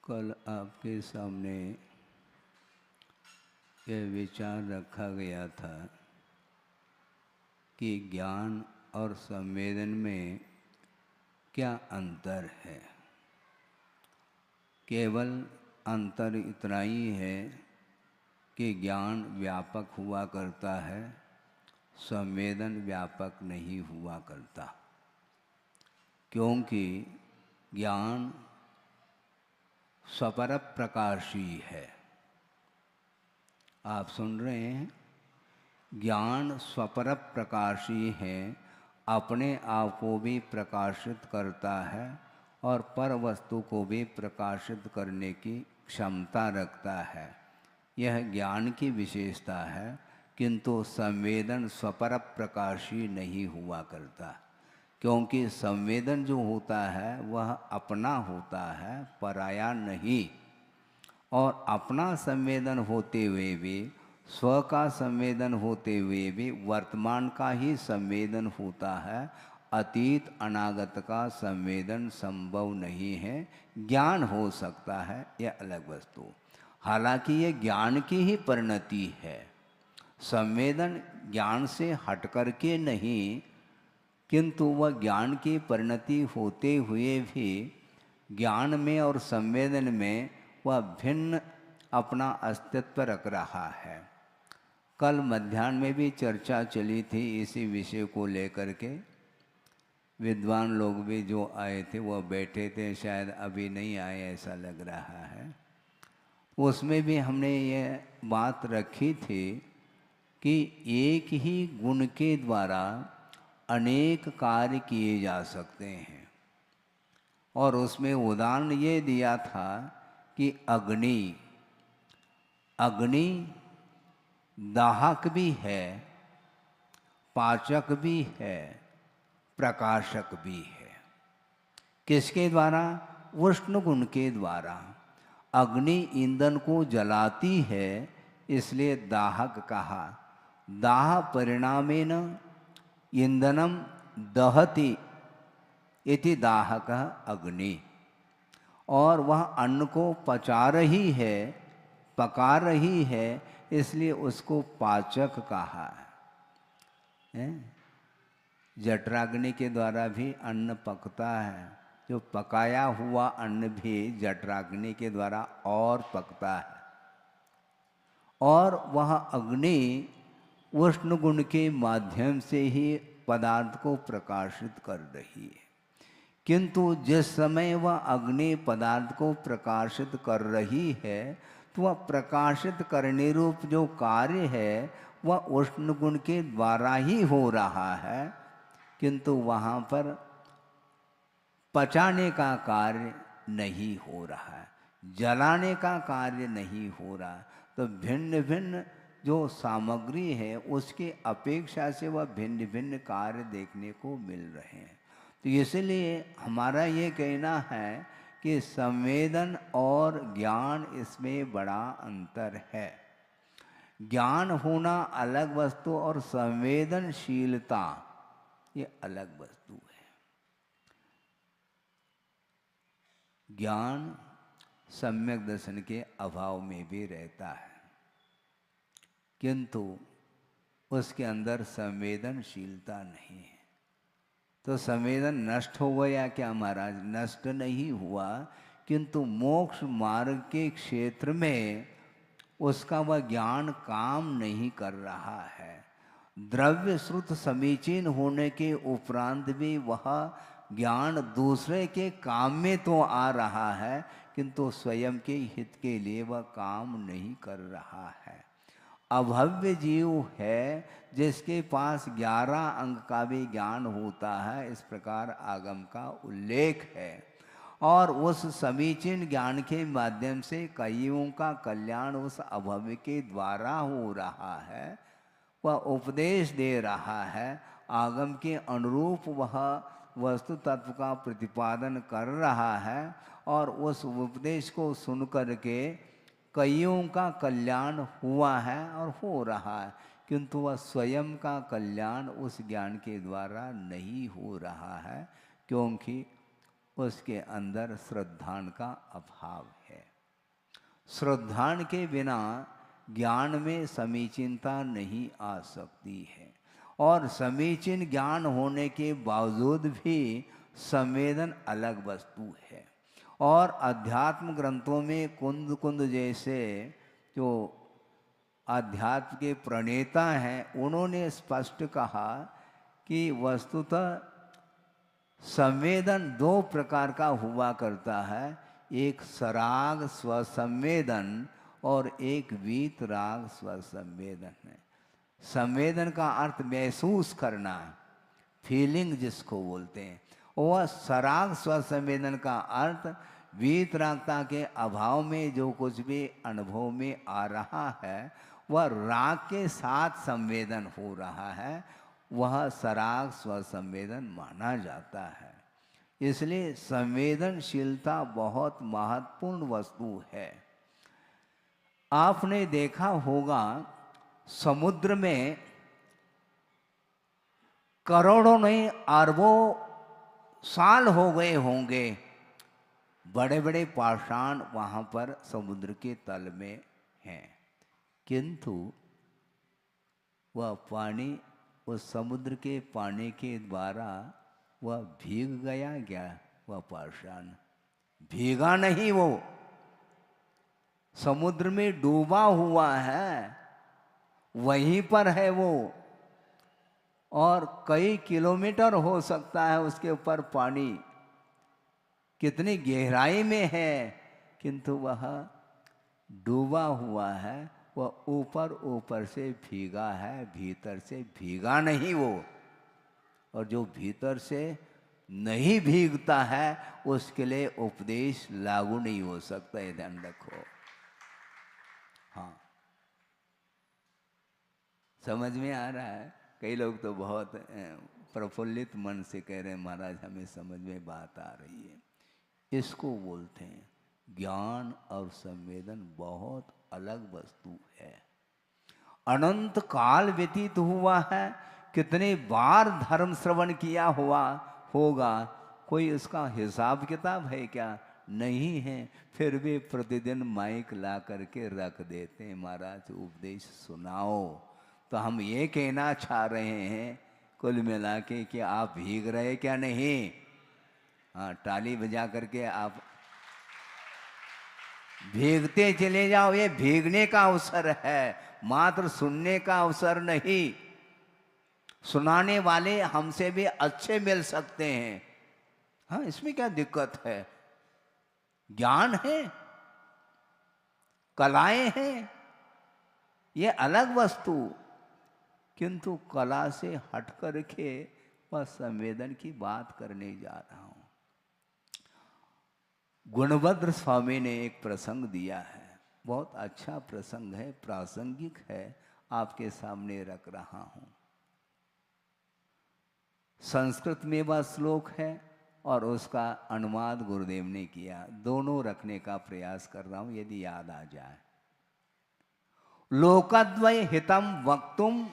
कल आपके सामने यह विचार रखा गया था कि ज्ञान और संवेदन में क्या अंतर है। केवल अंतर इतना ही है कि ज्ञान व्यापक हुआ करता है, संवेदन व्यापक नहीं हुआ करता। क्योंकि ज्ञान स्वपर प्रकाशी है। आप सुन रहे हैं, ज्ञान स्वपर प्रकाशी है, अपने आप को भी प्रकाशित करता है और पर वस्तु को भी प्रकाशित करने की क्षमता रखता है। यह ज्ञान की विशेषता है, किंतु संवेदन स्वपर प्रकाशी नहीं हुआ करता। क्योंकि संवेदन जो होता है वह अपना होता है, पराया नहीं। और अपना संवेदन होते हुए भी, स्व का संवेदन होते हुए भी वर्तमान का ही संवेदन होता है। अतीत अनागत का संवेदन संभव नहीं है। ज्ञान हो सकता है, यह अलग वस्तु। हालांकि ये ज्ञान की ही परिणति है। संवेदन ज्ञान से हट करके नहीं, किंतु वह ज्ञान की परिणति होते हुए भी ज्ञान में और संवेदन में वह भिन्न अपना अस्तित्व रख रहा है। कल मध्याह्न में भी चर्चा चली थी इसी विषय को लेकर के। विद्वान लोग भी जो आए थे वह बैठे थे, शायद अभी नहीं आए ऐसा लग रहा है। उसमें भी हमने ये बात रखी थी कि एक ही गुण के द्वारा अनेक कार्य किए जा सकते हैं। और उसमें उदाहरण ये दिया था कि अग्नि दाहक भी है, पाचक भी है, प्रकाशक भी है। किसके द्वारा? उष्ण गुण के द्वारा। अग्नि ईंधन को जलाती है, इसलिए दाहक कहा। दाह परिणामेन ईंधनम दहति इति दाहकः अग्नि। और वह अन्न को पचा रही है, पका रही है, इसलिए उसको पाचक कहा है। जठराग्नि के द्वारा भी अन्न पकता है। जो पकाया हुआ अन्न भी जठराग्नि के द्वारा और पकता है। और वह अग्नि उष्ण गुण के माध्यम से ही पदार्थ को प्रकाशित कर रही है। किंतु जिस समय वह अग्नि पदार्थ को प्रकाशित कर रही है, तो वह प्रकाशित करने रूप जो कार्य है वह उष्ण गुण के द्वारा ही हो रहा है। किंतु वहाँ पर पचाने का कार्य नहीं हो रहा है, जलाने का कार्य नहीं हो रहा। तो भिन्न भिन्न जो सामग्री है उसके अपेक्षा से वह भिन्न भिन्न कार्य देखने को मिल रहे हैं। तो इसलिए हमारा ये कहना है कि संवेदन और ज्ञान, इसमें बड़ा अंतर है। ज्ञान होना अलग वस्तु और संवेदनशीलता ये अलग वस्तु है। ज्ञान सम्यक दर्शन के अभाव में भी रहता है, किंतु उसके अंदर संवेदनशीलता नहीं है। तो संवेदन नष्ट हो गया क्या महाराज? नष्ट नहीं हुआ, किंतु मोक्ष मार्ग के क्षेत्र में उसका वह ज्ञान काम नहीं कर रहा है। द्रव्य श्रुत समीचीन होने के उपरांत भी वह ज्ञान दूसरे के काम में तो आ रहा है, किंतु स्वयं के हित के लिए वह काम नहीं कर रहा है। अभव्य जीव है जिसके पास 11 अंग का भी ज्ञान होता है, इस प्रकार आगम का उल्लेख है। और उस समीचीन ज्ञान के माध्यम से कईयों का कल्याण उस अभव्य के द्वारा हो रहा है। वह उपदेश दे रहा है, आगम के अनुरूप वह वस्तु तत्व का प्रतिपादन कर रहा है। और उस उपदेश को सुन करके कईयों का कल्याण हुआ है और हो रहा है, किंतु वह स्वयं का कल्याण उस ज्ञान के द्वारा नहीं हो रहा है। क्योंकि उसके अंदर श्रद्धान का अभाव है। श्रद्धान के बिना ज्ञान में समीचीनता नहीं आ सकती है, और समीचीन ज्ञान होने के बावजूद भी संवेदन अलग वस्तु है। और अध्यात्म ग्रंथों में कुंद कुंद जैसे जो अध्यात्म के प्रणेता हैं, उन्होंने स्पष्ट कहा कि वस्तुतः संवेदन दो प्रकार का हुआ करता है, एक सराग स्वसंवेदन और एक वीतराग स्वसंवेदन है। संवेदन का अर्थ महसूस करना, फीलिंग जिसको बोलते हैं, वह सराग स्वसंवेदन का अर्थ वीतरागता के अभाव में जो कुछ भी अनुभव में आ रहा है वह राग के साथ संवेदन हो रहा है, वह सराग स्वसंवेदन माना जाता है। इसलिए संवेदनशीलता बहुत महत्वपूर्ण वस्तु है। आपने देखा होगा समुद्र में करोड़ों नहीं अरबों साल हो गए होंगे, बड़े बड़े पाषाण वहाँ पर समुद्र के तल में हैं, किंतु वह पानी, उस समुद्र के पानी के द्वारा वह भीग गया क्या? वह पाषाण भीगा नहीं, वो समुद्र में डूबा हुआ है, वहीं पर है वो, और कई किलोमीटर हो सकता है उसके ऊपर पानी, कितनी गहराई में है, किंतु वह डूबा हुआ है, वह ऊपर ऊपर से भीगा है, भीतर से भीगा नहीं वो। और जो भीतर से नहीं भीगता है उसके लिए उपदेश लागू नहीं हो सकता, ये ध्यान रखो। हाँ, समझ में आ रहा है? कई लोग तो बहुत प्रफुल्लित मन से कह रहे हैं महाराज हमें समझ में बात आ रही है। इसको बोलते हैं ज्ञान और संवेदन बहुत अलग वस्तु है। अनंत काल व्यतीत हुआ है, कितने बार धर्म श्रवण किया हुआ होगा, कोई उसका हिसाब किताब है क्या? नहीं है। फिर भी प्रतिदिन माइक ला करके रख देते हैं, महाराज उपदेश सुनाओ। तो हम ये कहना चाह रहे हैं कुल मिला के कि आप भीग रहे क्या? नहीं। हाँ, ताली बजा करके आप भीगते चले जाओ, ये भीगने का अवसर है, मात्र सुनने का अवसर नहीं। सुनाने वाले हमसे भी अच्छे मिल सकते हैं, हाँ, इसमें क्या दिक्कत है? ज्ञान है, कलाएं हैं, ये अलग वस्तु, किंतु कला से हट करके वह संवेदन की बात करने जा रहा हूं। गुणभद्र स्वामी ने एक प्रसंग दिया है, बहुत अच्छा प्रसंग है, प्रासंगिक है, आपके सामने रख रहा हूं। संस्कृत में वह श्लोक है और उसका अनुवाद गुरुदेव ने किया, दोनों रखने का प्रयास कर रहा हूं यदि याद आ जाए। लोकद्वय हितम वक्तुम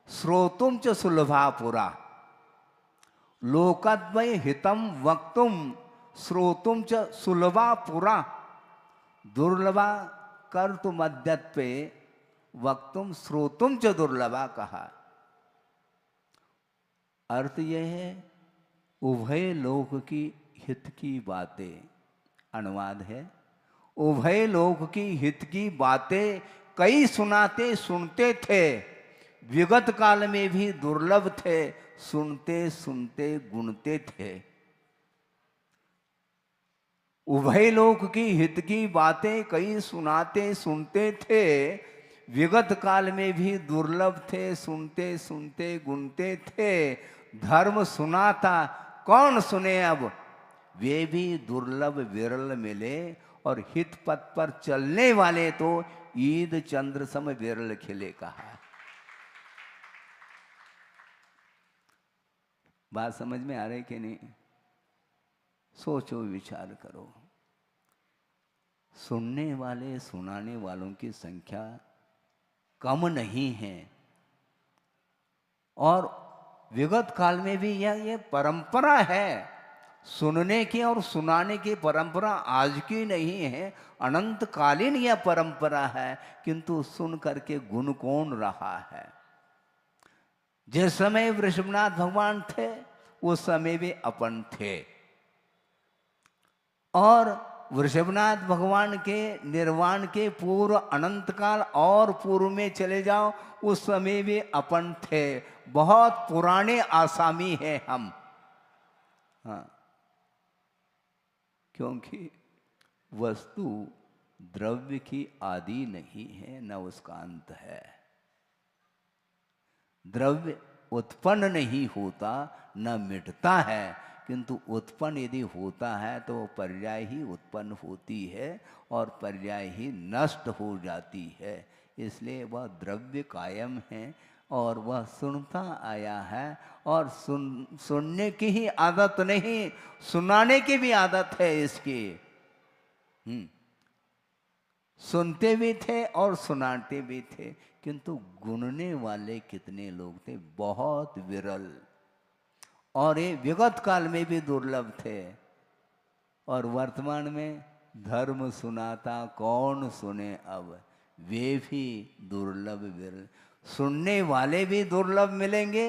श्रोतुम च सुलभा पुरा। लोकद्वय हितम वक्तुम श्रोतुम च सुलभा पुरा। दुर्लभा कर्तु मध्यत्वे वक्तुम श्रोतुम च दुर्लभा कहा। अर्थ यह है उभय लोक की हित की बातें, अनुवाद है उभय लोक की हित की बातें कई सुनाते सुनते थे, विगत काल में भी दुर्लभ थे, सुनते सुनते गुणते थे। उभय लोक की हित की बातें कई सुनाते सुनते थे, विगत काल में भी दुर्लभ थे, सुनते सुनते गुणते थे। धर्म सुना था, कौन सुने अब, वे भी दुर्लभ विरल मिले, और हित पथ पर चलने वाले तो ईद चंद्र सम विरल खिले कहा। बात समझ में आ रही कि नहीं? सोचो, विचार करो। सुनने वाले सुनाने वालों की संख्या कम नहीं है, और विगत काल में भी यह परंपरा है। सुनने की और सुनाने की परंपरा आज की नहीं है, अनंतकालीन यह परंपरा है, किंतु सुन करके गुण कौन रहा है? जिस समय वृषभनाथ भगवान थे उस समय वे अपन थे, और वृषभनाथ भगवान के निर्वाण के पूर्व अनंत काल और पूर्व में चले जाओ, उस समय वे अपन थे। बहुत पुराने आसामी हैं हम। हाँ, क्योंकि वस्तु द्रव्य की आदि नहीं है, न उसका अंत है। द्रव्य उत्पन्न नहीं होता, न मिटता है, किंतु उत्पन्न यदि होता है तो पर्याय ही उत्पन्न होती है और पर्याय ही नष्ट हो जाती है। इसलिए वह द्रव्य कायम है और वह सुनता आया है, और सुनने की ही आदत नहीं, सुनाने की भी आदत है इसकी। सुनते भी थे और सुनाते भी थे, किंतु गुनने वाले कितने लोग थे? बहुत विरल, और ये विगत काल में भी दुर्लभ थे। और वर्तमान में धर्म सुनाता कौन सुने अब, वे भी दुर्लभ विरल। सुनने वाले भी दुर्लभ मिलेंगे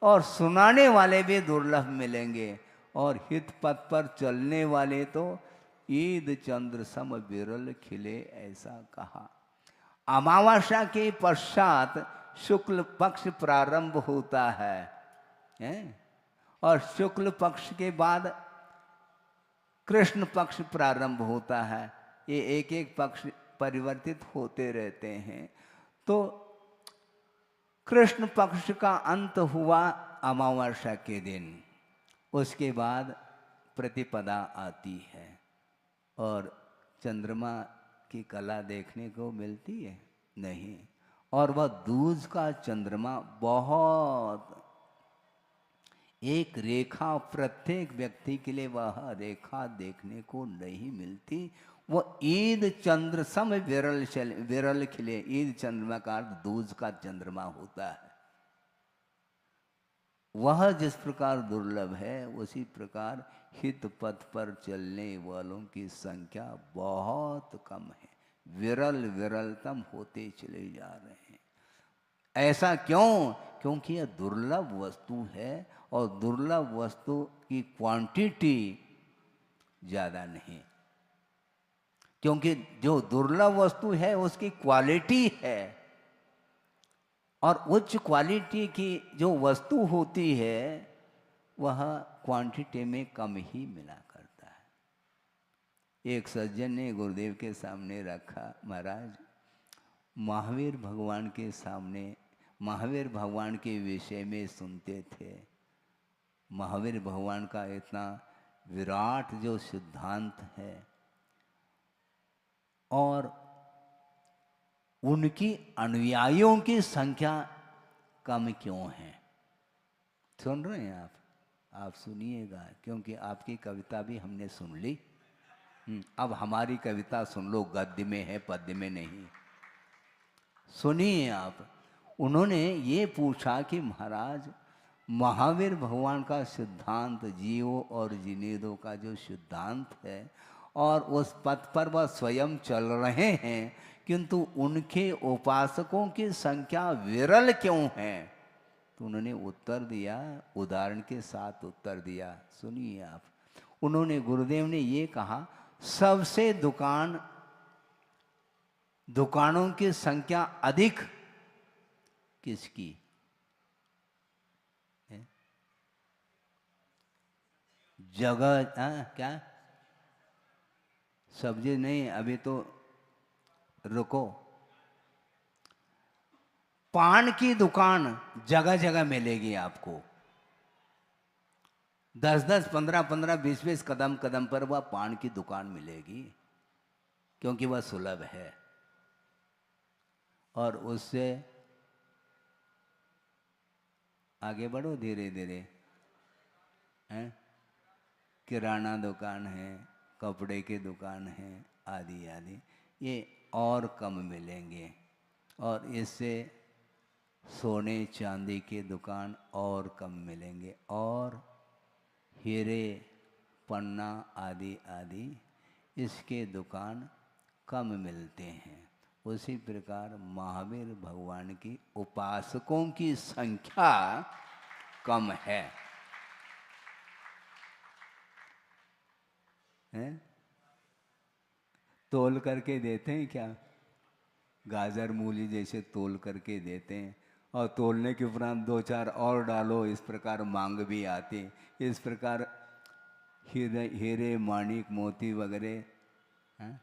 और सुनाने वाले भी दुर्लभ मिलेंगे, और हित पथ पर चलने वाले तो ईद चंद्र सम विरल खिले, ऐसा कहा। अमावस्या के पश्चात शुक्ल पक्ष प्रारंभ होता है? और शुक्ल पक्ष के बाद कृष्ण पक्ष प्रारंभ होता है। ये एक एक पक्ष परिवर्तित होते रहते हैं। तो कृष्ण पक्ष का अंत हुआ अमावस्या के दिन, उसके बाद प्रतिपदा आती है, और चंद्रमा की कला देखने को मिलती है नहीं, और वह दूज का चंद्रमा बहुत एक रेखा, प्रत्येक व्यक्ति के लिए वह रेखा देखने को नहीं मिलती। वो ईद चंद्र सम विरल खिले, ईद चंद्रमा का अर्थ दूज का चंद्रमा होता है। वह जिस प्रकार दुर्लभ है, उसी प्रकार हित पथ पर चलने वालों की संख्या बहुत कम है, विरल विरलतम होते चले जा रहे हैं। ऐसा क्यों? क्योंकि यह दुर्लभ वस्तु है, और दुर्लभ वस्तु की क्वांटिटी ज़्यादा नहीं, क्योंकि जो दुर्लभ वस्तु है उसकी क्वालिटी है, और उच्च क्वालिटी की जो वस्तु होती है वह क्वांटिटी में कम ही मिला करता है। एक सज्जन ने गुरुदेव के सामने रखा, महाराज महावीर भगवान के सामने, महावीर भगवान के विषय में सुनते थे, महावीर भगवान का इतना विराट जो सिद्धांत है, और उनकी अनुयायियों की संख्या कम क्यों है? सुन रहे हैं आप सुनिएगा, क्योंकि आपकी कविता भी हमने सुन ली। अब हमारी कविता सुन लो, गद्य में है, पद्य में नहीं। सुनिए आप। उन्होंने ये पूछा कि महाराज महावीर भगवान का सिद्धांत, जियो और जीने दो का जो सिद्धांत है, और उस पथ पर वह स्वयं चल रहे हैं, किंतु उनके उपासकों की संख्या विरल क्यों है? तो उन्होंने उत्तर दिया, उदाहरण के साथ उत्तर दिया, सुनिए आप। उन्होंने, गुरुदेव ने ये कहा, सबसे दुकानों की संख्या अधिक किसकी है? जगह क्या? सब्जी नहीं, अभी तो रुको। पान की दुकान जगह जगह मिलेगी आपको, 10-10, 15-15, 20-20 कदम कदम पर वह पान की दुकान मिलेगी, क्योंकि वह सुलभ है। और उससे आगे बढ़ो धीरे धीरे, हैं? किराना दुकान है, कपड़े की दुकान है, आदि आदि, ये और कम मिलेंगे। और इससे सोने चांदी की दुकान और कम मिलेंगे, और हीरे पन्ना आदि आदि इसके दुकान कम मिलते हैं। उसी प्रकार महावीर भगवान की उपासकों की संख्या कम है, हैं? तोल करके देते हैं क्या? गाजर मूली जैसे तोल करके देते हैं, और तोलने के उपरांत दो चार और डालो, इस प्रकार मांग भी आती। इस प्रकार हीरे माणिक मोती वगैरह, हैं?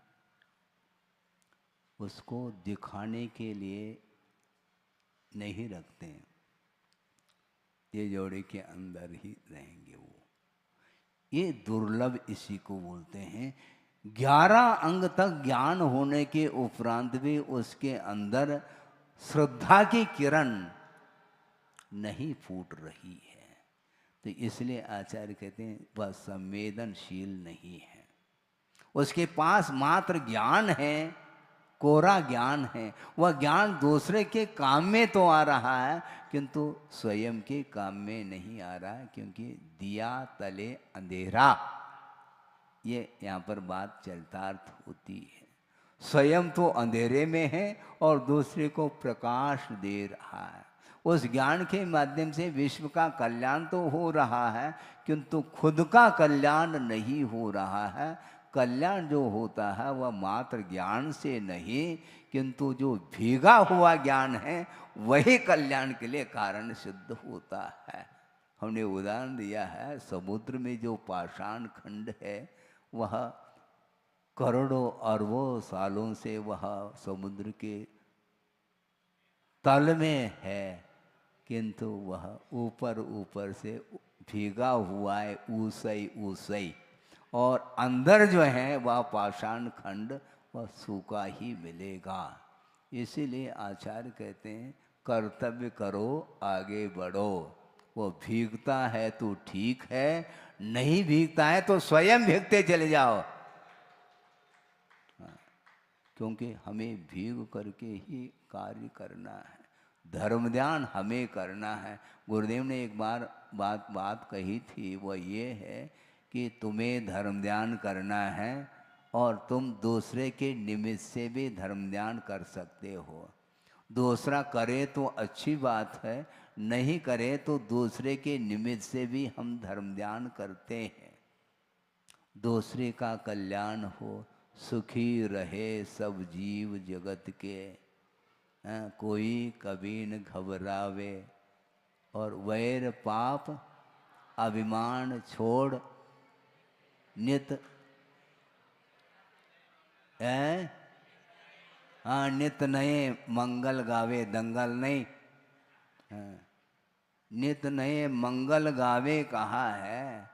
उसको दिखाने के लिए नहीं रखते हैं, ये जोड़े के अंदर ही रहेंगे वो। ये दुर्लभ इसी को बोलते हैं। 11 अंग तक ज्ञान होने के उपरांत भी उसके अंदर श्रद्धा की किरण नहीं फूट रही है, तो इसलिए आचार्य कहते हैं वह संवेदनशील नहीं है। उसके पास मात्र ज्ञान है, कोरा ज्ञान है। वह ज्ञान दूसरे के काम में तो आ रहा है, किंतु स्वयं के काम में नहीं आ रहा है, क्योंकि दिया तले अंधेरा, ये यहाँ पर बात चरितार्थ होती है। स्वयं तो अंधेरे में है और दूसरे को प्रकाश दे रहा है। उस ज्ञान के माध्यम से विश्व का कल्याण तो हो रहा है, किंतु खुद का कल्याण नहीं हो रहा है। कल्याण जो होता है वह मात्र ज्ञान से नहीं, किंतु जो भीगा हुआ ज्ञान है वही कल्याण के लिए कारण सिद्ध होता है। हमने उदाहरण दिया है, समुद्र में जो पाषाण खंड है वह करोड़ों अरबों सालों से वह समुद्र के तल में है, किंतु वह ऊपर ऊपर से भीगा हुआ है, ऊसई ऊसई, और अंदर जो है वह पाषाण खंड वह सूखा ही मिलेगा। इसीलिए आचार्य कहते हैं कर्तव्य करो आगे बढ़ो। वो भीगता है तो ठीक है, नहीं भीगता है तो स्वयं भीगते चले जाओ। क्योंकि हमें भीग करके ही कार्य करना है, धर्म ध्यान हमें करना है। गुरुदेव ने एक बार बात कही थी, वो ये है कि तुम्हें धर्म ध्यान करना है और तुम दूसरे के निमित्त से भी धर्म ध्यान कर सकते हो। दूसरा करे तो अच्छी बात है, नहीं करे तो दूसरे के निमित्त से भी हम धर्म ध्यान करते हैं। दूसरे का कल्याण हो, सुखी रहे सब जीव जगत के, कोई कभी न घबरावे, और वैर पाप अभिमान छोड़ नित नित नए मंगल गावे, दंगल नहीं, नित नए मंगल गावे कहा है।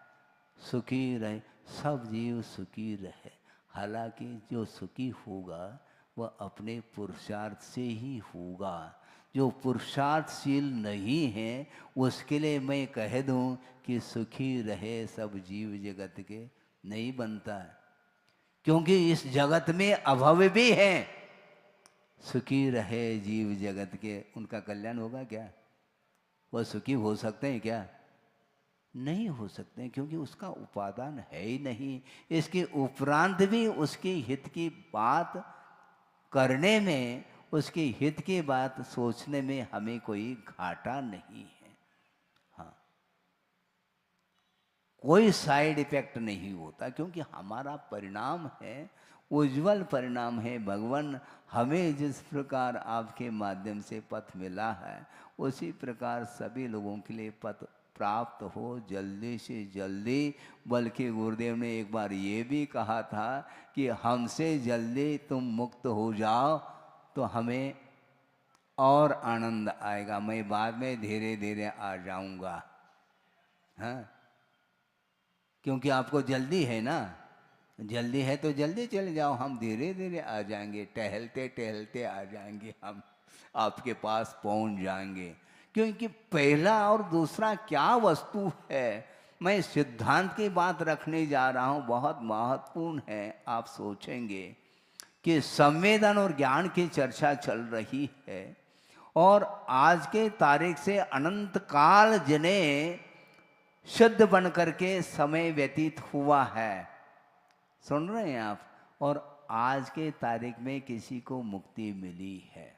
सुखी रहे सब जीव, सुखी रहे। हालांकि जो सुखी होगा वह अपने पुरुषार्थ से ही होगा। जो पुरुषार्थशील नहीं है उसके लिए मैं कह दूं कि सुखी रहे सब जीव जगत के, नहीं बनता है, क्योंकि इस जगत में अभाव भी है। सुखी रहे जीव जगत के, उनका कल्याण होगा क्या? वह सुखी हो सकते हैं क्या? नहीं हो सकते हैं, क्योंकि उसका उपादान है ही नहीं। इसके उपरांत भी उसके हित की बात करने में, उसके हित की बात सोचने में हमें कोई घाटा नहीं है। हाँ, कोई साइड इफेक्ट नहीं होता, क्योंकि हमारा परिणाम है, उज्जवल परिणाम है। भगवान हमें जिस प्रकार आपके माध्यम से पथ मिला है, उसी प्रकार सभी लोगों के लिए पथ प्राप्त हो जल्दी से जल्दी। बल्कि गुरुदेव ने एक बार ये भी कहा था कि हमसे जल्दी तुम मुक्त हो जाओ तो हमें और आनंद आएगा, मैं बाद में धीरे धीरे आ जाऊंगा। हाँ, क्योंकि आपको जल्दी है ना, जल्दी है तो जल्दी चले जाओ, हम धीरे धीरे आ जाएंगे, टहलते टहलते आ जाएंगे, हम आपके पास पहुंच जाएंगे। क्योंकि पहला और दूसरा क्या वस्तु है, मैं सिद्धांत की बात रखने जा रहा हूँ, बहुत महत्वपूर्ण है। आप सोचेंगे कि संवेदन और ज्ञान की चर्चा चल रही है, और आज के तारीख से अनंत काल जिन्हें शुद्ध बन करके समय व्यतीत हुआ है। सुन रहे हैं आप? और आज के तारीख में किसी को मुक्ति मिली है,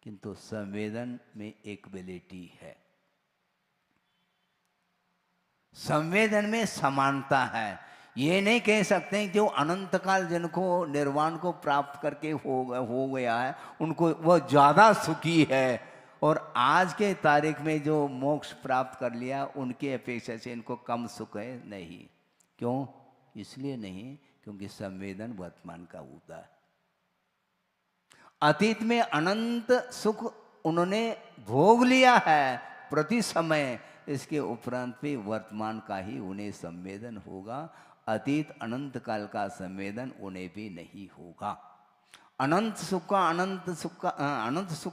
किंतु संवेदन में इक्वलिटी है, संवेदन में समानता है। ये नहीं कह सकते जो अनंत काल जिनको निर्वाण को प्राप्त करके हो गया है उनको वो ज़्यादा सुखी है, और आज के तारीख में जो मोक्ष प्राप्त कर लिया उनकी अपेक्षा से इनको कम सुख है। नहीं। क्यों? इसलिए नहीं क्योंकि संवेदन वर्तमान का होता है। अतीत में अनंत सुख उन्होंने भोग लिया है प्रति समय, इसके उपरांत भी वर्तमान का ही उन्हें संवेदन होगा। अतीत अनंत काल का संवेदन उन्हें भी नहीं होगा। अनंत सुख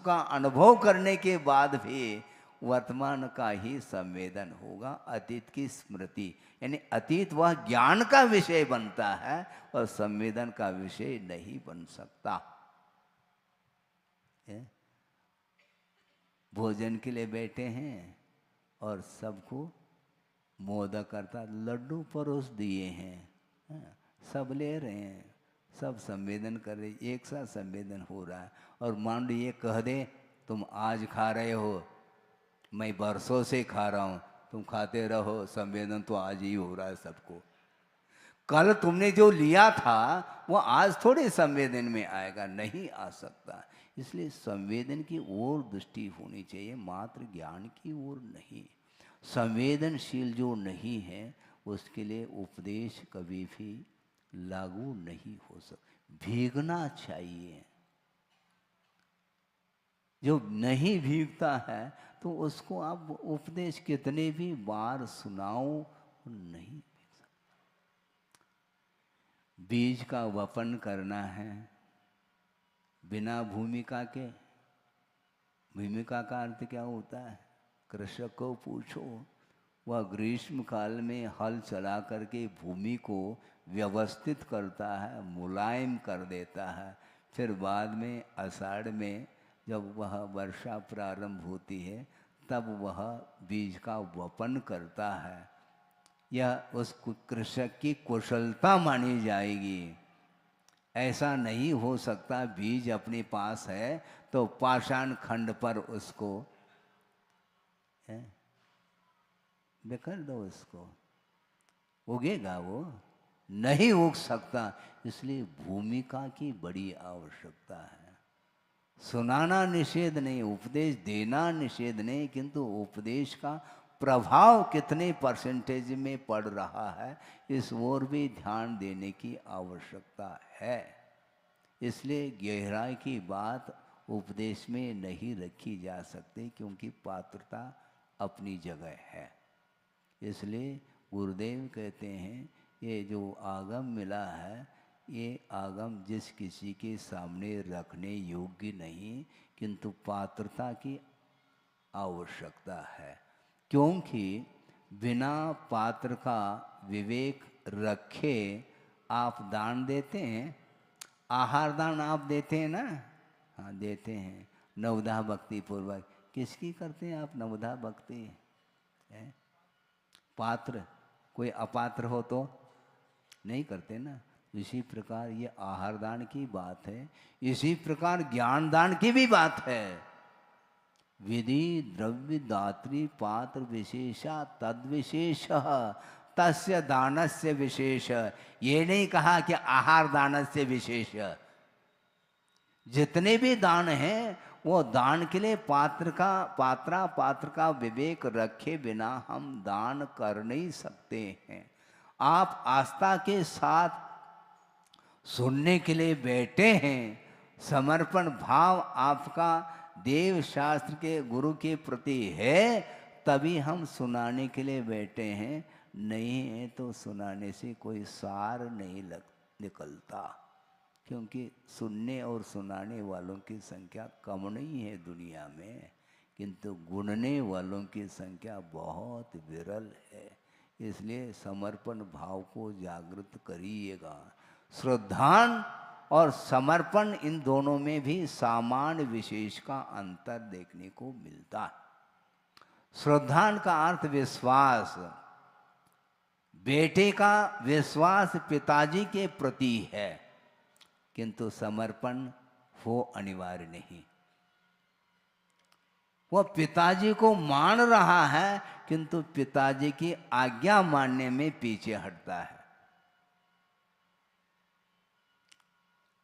का अनुभव करने के बाद भी वर्तमान का ही संवेदन होगा। अतीत की स्मृति, यानी अतीत वह ज्ञान का विषय बनता है और संवेदन का विषय नहीं बन सकता। भोजन के लिए बैठे हैं और सबको मोदक करता लड्डू परोस दिए हैं, सब ले रहे हैं, सब संवेदन कर रहे, एक साथ संवेदन हो रहा है। और मान लो ये कह दे तुम आज खा रहे हो, मैं बरसों से खा रहा हूँ, तुम खाते रहो, संवेदन तो आज ही हो रहा है सबको। कल तुमने जो लिया था वो आज थोड़े संवेदन में आएगा, नहीं आ सकता। इसलिए संवेदन की ओर दृष्टि होनी चाहिए, मात्र ज्ञान की ओर नहीं। संवेदनशील जो नहीं है उसके लिए उपदेश कभी भी लागू नहीं हो सकता, भीगना चाहिए। जो नहीं भीगता है तो उसको आप उपदेश कितने भी बार सुनाओ नहीं भीग सकता। बीज का वपन करना है बिना भूमिका के। भूमिका का अर्थ क्या होता है? कृषक को पूछो, वह ग्रीष्म काल में हल चला करके भूमि को व्यवस्थित करता है, मुलायम कर देता है, फिर बाद में आषाढ़ में जब वह वर्षा प्रारंभ होती है तब वह बीज का वपन करता है। यह उस कृषक की कुशलता मानी जाएगी। ऐसा नहीं हो सकता बीज अपने पास है तो पाषाण खंड पर उसको बिखर दो, उसको उगेगा? वो नहीं उग सकता। इसलिए भूमिका की बड़ी आवश्यकता है। सुनाना निषेध नहीं, उपदेश देना निषेध नहीं, किंतु उपदेश का प्रभाव कितने परसेंटेज में पड़ रहा है इस ओर भी ध्यान देने की आवश्यकता है। इसलिए गहराई की बात उपदेश में नहीं रखी जा सकती, क्योंकि पात्रता अपनी जगह है। इसलिए गुरुदेव कहते हैं ये जो आगम मिला है, ये आगम जिस किसी के सामने रखने योग्य नहीं, किंतु पात्रता की आवश्यकता है। क्योंकि बिना पात्र का विवेक रखे आप दान देते हैं, आहार दान आप देते हैं ना? हाँ देते हैं, नवधा भक्ति पूर्वक। किसकी करते हैं आप नवधा भक्ति? है पात्र, कोई अपात्र हो तो नहीं करते ना। इसी प्रकार ये आहार दान की बात है, इसी प्रकार ज्ञान दान की भी बात है। विधि द्रव्य दात्री पात्र विशेषा तद विशेष तस्य दानस्य विशेष। ये नहीं कहा कि आहार दानस्य विशेष। जितने भी दान हैं वो दान के लिए पात्र का विवेक रखे बिना हम दान कर नहीं सकते हैं। आप आस्था के साथ सुनने के लिए बैठे हैं, समर्पण भाव आपका देव शास्त्र के गुरु के प्रति है, तभी हम सुनाने के लिए बैठे हैं। नहीं है तो सुनाने से कोई सार नहीं निकलता, क्योंकि सुनने और सुनाने वालों की संख्या कम नहीं है दुनिया में, किंतु गुणने वालों की संख्या बहुत विरल है। इसलिए समर्पण भाव को जागृत करिएगा। श्रद्धान और समर्पण, इन दोनों में भी सामान्य विशेष का अंतर देखने को मिलता है। श्रद्धान का अर्थ विश्वास। बेटे का विश्वास पिताजी के प्रति है, किंतु समर्पण वो अनिवार्य नहीं। वो पिताजी को मान रहा है, किंतु पिताजी की आज्ञा मानने में पीछे हटता है।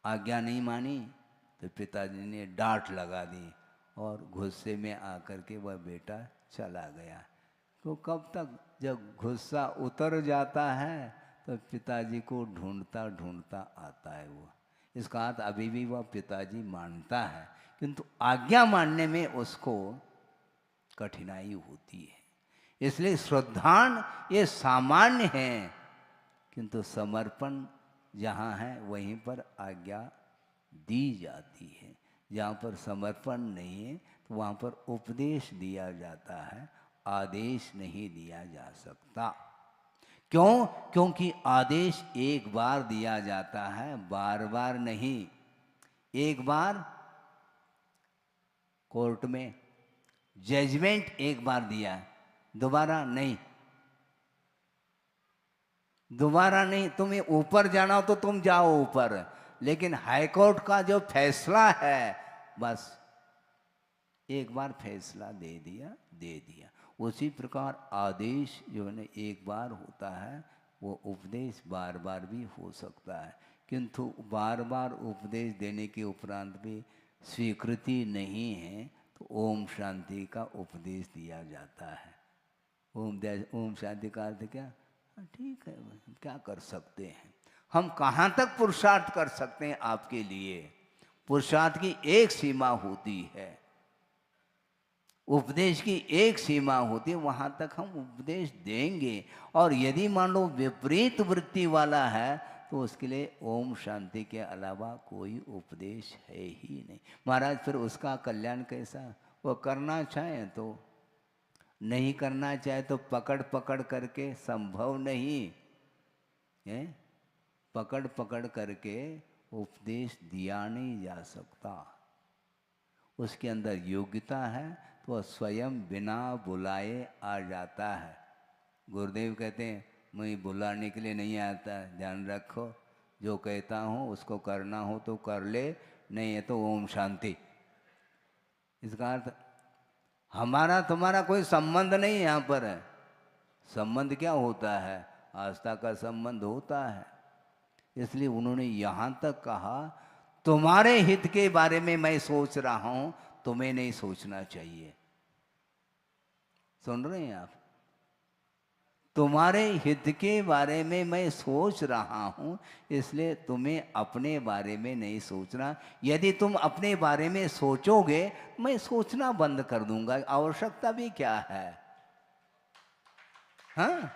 आज्ञा नहीं मानी तो पिताजी ने डांट लगा दी और गुस्से में आकर के वह बेटा चला गया। तो कब तक, जब गुस्सा उतर जाता है तो पिताजी को ढूंढता ढूंढता आता है वो। इसका अर्थ अभी भी वह पिताजी मानता है, किंतु आज्ञा मानने में उसको कठिनाई होती है। इसलिए श्रद्धान ये सामान्य है, किंतु समर्पण जहाँ है वहीं पर आज्ञा दी जाती है। जहाँ पर समर्पण नहीं है तो वहाँ पर उपदेश दिया जाता है, आदेश नहीं दिया जा सकता। क्यों? क्योंकि आदेश एक बार दिया जाता है, बार बार नहीं। एक बार कोर्ट में जजमेंट एक बार दिया, दोबारा नहीं। दोबारा नहीं। तुम्हें ऊपर जाना हो तो तुम जाओ ऊपर, लेकिन हाईकोर्ट का जो फैसला है बस एक बार फैसला दे दिया, दे दिया। उसी प्रकार आदेश जो है एक बार होता है, वो उपदेश बार बार भी हो सकता है, किंतु बार बार उपदेश देने के उपरांत भी स्वीकृति नहीं है तो ओम शांति का उपदेश दिया जाता है। ओम शांति का अर्थ क्या? ठीक है, क्या कर सकते हैं हम, कहाँ तक पुरुषार्थ कर सकते हैं आपके लिए। पुरुषार्थ की एक सीमा होती है, उपदेश की एक सीमा होती है, वहाँ तक हम उपदेश देंगे। और यदि मान लो विपरीत वृत्ति वाला है तो उसके लिए ओम शांति के अलावा कोई उपदेश है ही नहीं। महाराज फिर उसका कल्याण कैसा? वो करना चाहे तो, नहीं करना चाहे तो पकड़ पकड़ करके संभव नहीं है। पकड़ पकड़ करके उपदेश दिया नहीं जा सकता। उसके अंदर योग्यता है तो वह स्वयं बिना बुलाए आ जाता है। गुरुदेव कहते हैं मैं बुलाने के लिए नहीं आता, ध्यान रखो, जो कहता हूँ उसको करना हो तो कर ले, नहीं है तो ओम शांति। इसका अर्थ हमारा तुम्हारा कोई संबंध नहीं यहाँ पर है। संबंध क्या होता है? आस्था का संबंध होता है। इसलिए उन्होंने यहाँ तक कहा तुम्हारे हित के बारे में मैं सोच रहा हूँ, तुम्हें नहीं सोचना चाहिए। सुन रहे हैं आप? तुम्हारे हित के बारे में मैं सोच रहा हूँ, इसलिए तुम्हें अपने बारे में नहीं सोचना। यदि तुम अपने बारे में सोचोगे मैं सोचना बंद कर दूंगा। आवश्यकता भी क्या है? हाँ,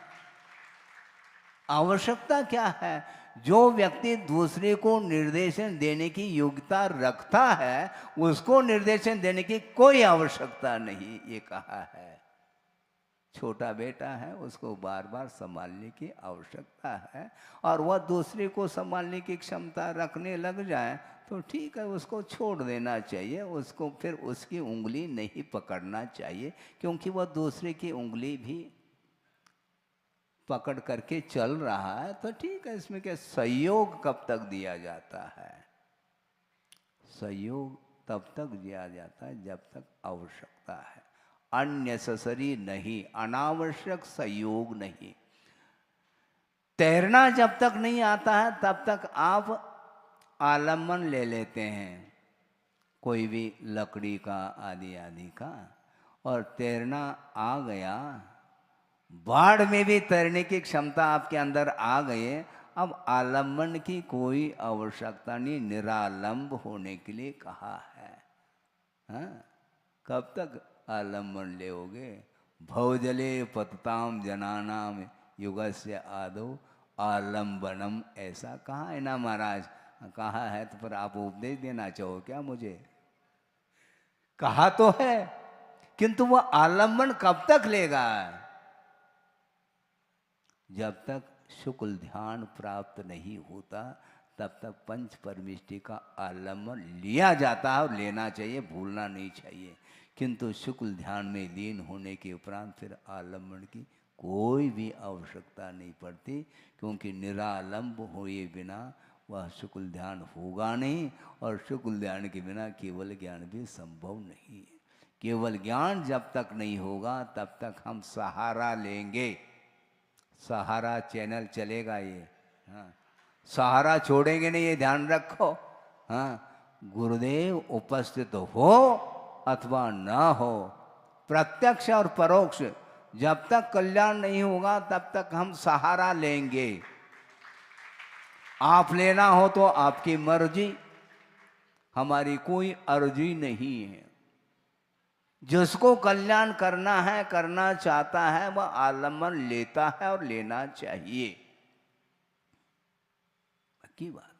आवश्यकता क्या है? जो व्यक्ति दूसरे को निर्देशन देने की योग्यता रखता है उसको निर्देशन देने की कोई आवश्यकता नहीं, ये कहा है। छोटा बेटा है, उसको बार बार संभालने की आवश्यकता है, और वह दूसरे को संभालने की क्षमता रखने लग जाए तो ठीक है, उसको छोड़ देना चाहिए। उसको फिर उसकी उंगली नहीं पकड़ना चाहिए, क्योंकि वह दूसरे की उंगली भी पकड़ करके चल रहा है तो ठीक है। इसमें क्या सहयोग कब तक दिया जाता है? सहयोग तब तक दिया जाता है जब तक आवश्यकता है, अननेसेसरी नहीं, अनावश्यक सहयोग नहीं। तैरना जब तक नहीं आता है तब तक आप आलम्बन ले लेते हैं, कोई भी लकड़ी का आदि आदि का, और तैरना आ गया, बाढ़ में भी तैरने की क्षमता आपके अंदर आ गई, अब आलम्बन की कोई आवश्यकता नहीं, निरालंब होने के लिए कहा है। हाँ, कब तक आलम्बन लेओगे? भवजले पतताम जनानाम युगस्य आदो आलम्बनम, ऐसा कहा है ना महाराज? कहा है तो फिर आप उपदेश देना चाहो क्या मुझे? कहा तो है, किंतु वह आलम्बन कब तक लेगा? जब तक शुक्ल ध्यान प्राप्त नहीं होता तब तक पंच परमिष्टि का आलम्बन लिया जाता है और लेना चाहिए, भूलना नहीं चाहिए। किंतु शुक्ल ध्यान में लीन होने के उपरांत फिर आलम्बन की कोई भी आवश्यकता नहीं पड़ती, क्योंकि निरालंब हुए बिना वह शुक्ल ध्यान होगा नहीं, और शुक्ल ध्यान के बिना केवल ज्ञान भी संभव नहीं है। केवल ज्ञान जब तक नहीं होगा तब तक हम सहारा लेंगे। सहारा चैनल चलेगा ये, हाँ, सहारा छोड़ेंगे नहीं, ये ध्यान रखो। हाँ, गुरुदेव उपस्थित हो अथवा ना हो, प्रत्यक्ष और परोक्ष, जब तक कल्याण नहीं होगा तब तक हम सहारा लेंगे। आप लेना हो तो आपकी मर्जी, हमारी कोई अर्जी नहीं है। जिसको कल्याण करना है, करना चाहता है, वह आलम्बन लेता है और लेना चाहिए। की बात।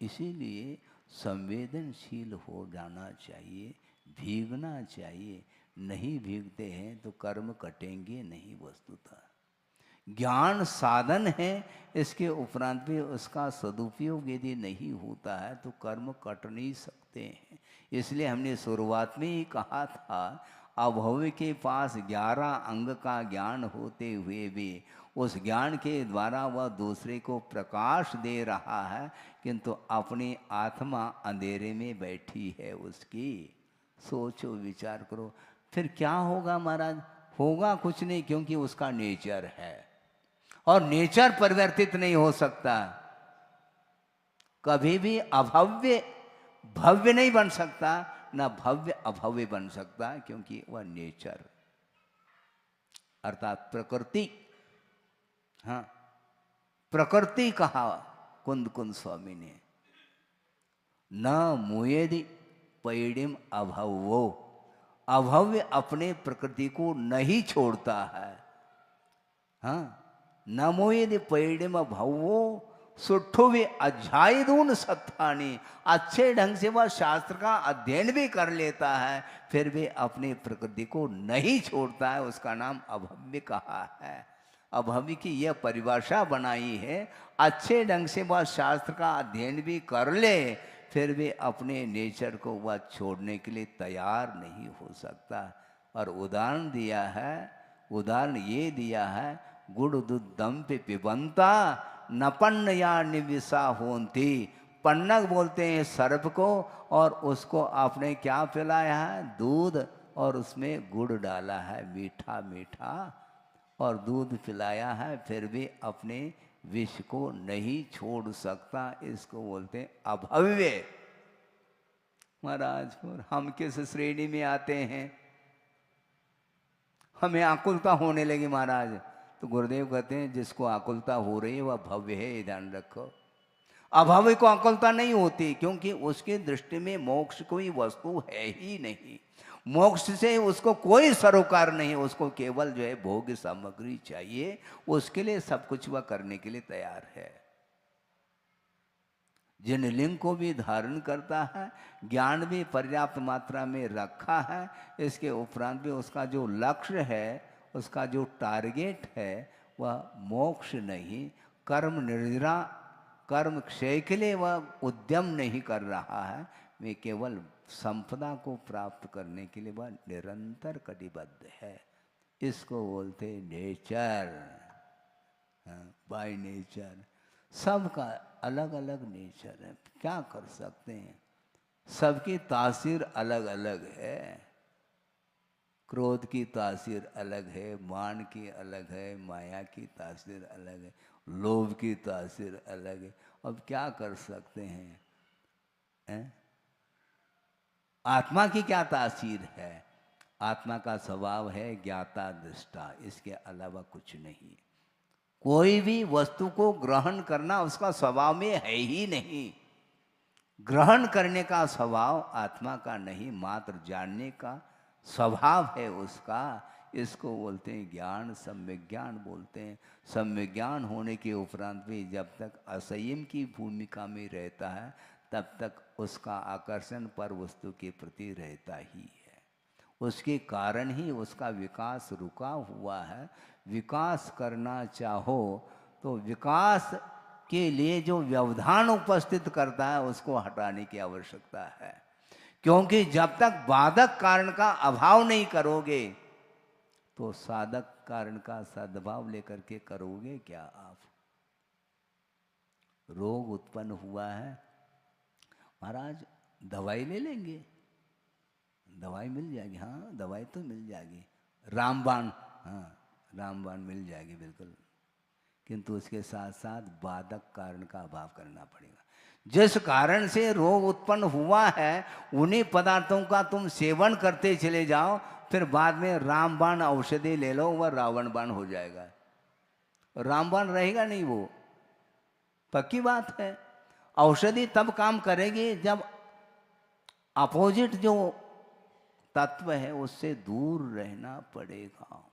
इसीलिए संवेदनशील हो जाना चाहिए, भीगना चाहिए। नहीं भीगते हैं तो कर्म कटेंगे नहीं। वस्तुतः ज्ञान साधन है, इसके उपरांत भी उसका सदुपयोग यदि नहीं होता है तो कर्म कट नहीं सकते हैं। इसलिए हमने शुरुआत में ही कहा था, अभव्य के पास 11 अंग का ज्ञान होते हुए भी उस ज्ञान के द्वारा वह दूसरे को प्रकाश दे रहा है, किंतु अपनी आत्मा अंधेरे में बैठी है उसकी। सोचो, विचार करो, फिर क्या होगा महाराज? होगा कुछ नहीं, क्योंकि उसका नेचर है, और नेचर परिवर्तित नहीं हो सकता। कभी भी अभव्य भव्य नहीं बन सकता, ना भव्य अभव्य बन सकता, क्योंकि वह नेचर अर्थात प्रकृति। हाँ, प्रकृति कहा कुंद कुंद स्वामी ने, न मुयेदि पैडिम अभवो। अभव्य अपने प्रकृति को नहीं छोड़ता है। हाँ, न मोयेदि पैडिम अभवो सुठो भी अध्यायदून सत्तानी। अच्छे ढंग से वह शास्त्र का अध्ययन भी कर लेता है, फिर भी अपनी प्रकृति को नहीं छोड़ता है। उसका नाम अभव्य कहा है। अभव्य की यह परिभाषा बनाई है। अच्छे ढंग से वह शास्त्र का अध्ययन भी कर ले, फिर भी अपने नेचर को वह छोड़ने के लिए तैयार नहीं हो सकता। और उदाहरण दिया है, उदाहरण ये दिया है, गुड़ दूध दम पे पिबंता नपन्न या निविसा होती। पन्नग बोलते हैं सर्प को, और उसको आपने क्या पिलाया है? दूध, और उसमें गुड़ डाला है, मीठा मीठा, और दूध पिलाया है, फिर भी अपने विष को नहीं छोड़ सकता। इसको बोलते हैं अभव्य। महाराज, हम किस श्रेणी में आते हैं? हमें आकुलता होने लगी महाराज, तो गुरुदेव कहते हैं जिसको आकुलता हो रही है वह भव्य है, ये ध्यान रखो। अभव्य को आकुलता नहीं होती, क्योंकि उसकी दृष्टि में मोक्ष कोई वस्तु है ही नहीं। मोक्ष से उसको कोई सरोकार नहीं, उसको केवल जो है भोग सामग्री चाहिए। उसके लिए सब कुछ वह करने के लिए तैयार है। जिन लिंग को भी धारण करता है, ज्ञान भी पर्याप्त मात्रा में रखा है, इसके उपरांत भी उसका जो लक्ष्य है, उसका जो टारगेट है, वह मोक्ष नहीं, कर्म निर्जरा, कर्म क्षय के लिए वह उद्यम नहीं कर रहा है। वे केवल संपदा को प्राप्त करने के लिए वह निरंतर कटिबद्ध है। इसको बोलते नेचर, बाय नेचर। सबका अलग अलग नेचर है, क्या कर सकते हैं? सबकी तासीर अलग अलग है। क्रोध की तासीर अलग है, मान की अलग है, माया की तासीर अलग है, लोभ की तासीर अलग है। अब क्या कर सकते हैं? आत्मा की क्या तासीर है? आत्मा का स्वभाव है ज्ञाता दृष्टा, इसके अलावा कुछ नहीं। कोई भी वस्तु को ग्रहण करना उसका स्वभाव में है ही नहीं। ग्रहण करने का स्वभाव आत्मा का नहीं, मात्र जानने का स्वभाव है उसका। इसको बोलते हैं ज्ञान, सम्यक ज्ञान बोलते हैं। सम्यक ज्ञान होने के उपरांत भी जब तक असंयम की भूमिका में रहता है, तब तक उसका आकर्षण पर वस्तु के प्रति रहता ही है। उसके कारण ही उसका विकास रुका हुआ है। विकास करना चाहो तो विकास के लिए जो व्यवधान उपस्थित करता है, उसको हटाने की आवश्यकता है। क्योंकि जब तक बाधक कारण का अभाव नहीं करोगे तो साधक कारण का सद्भाव लेकर के करोगे क्या आप? रोग उत्पन्न हुआ है, महाराज दवाई ले लेंगे, दवाई मिल जाएगी, हाँ दवाई तो मिल जाएगी, रामबाण, हाँ रामबाण मिल जाएगी बिल्कुल, किंतु उसके साथ साथ बाधक कारण का अभाव करना पड़ेगा। जिस कारण से रोग उत्पन्न हुआ है उन्हीं पदार्थों का तुम सेवन करते चले जाओ, फिर बाद में रामबाण औषधि ले लो, वह रावण बाण हो जाएगा, रामबाण रहेगा नहीं, वो पक्की बात है। औषधि तब काम करेगी जब अपोजिट जो तत्व है उससे दूर रहना पड़ेगा।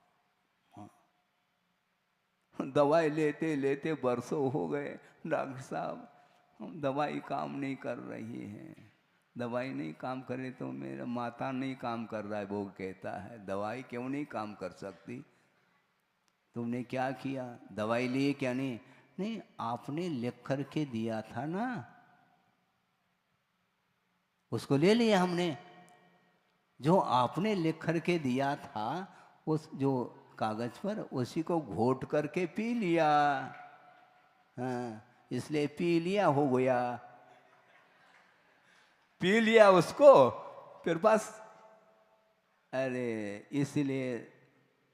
हाँ। दवाई लेते लेते बरसों हो गए, डॉक्टर साहब दवाई काम नहीं कर रही है, दवाई नहीं काम करे तो मेरा माता नहीं काम कर रहा है, वो कहता है दवाई क्यों नहीं काम कर सकती, तुमने क्या किया, दवाई लिए क्या? नहीं नहीं, आपने लिख कर के दिया था ना, उसको ले लिया हमने, जो आपने लिख कर के दिया था उस जो कागज पर उसी को घोट करके पी लिया, हाँ इसलिए पी लिया हो गया, पी लिया उसको, फिर बस। अरे इसलिए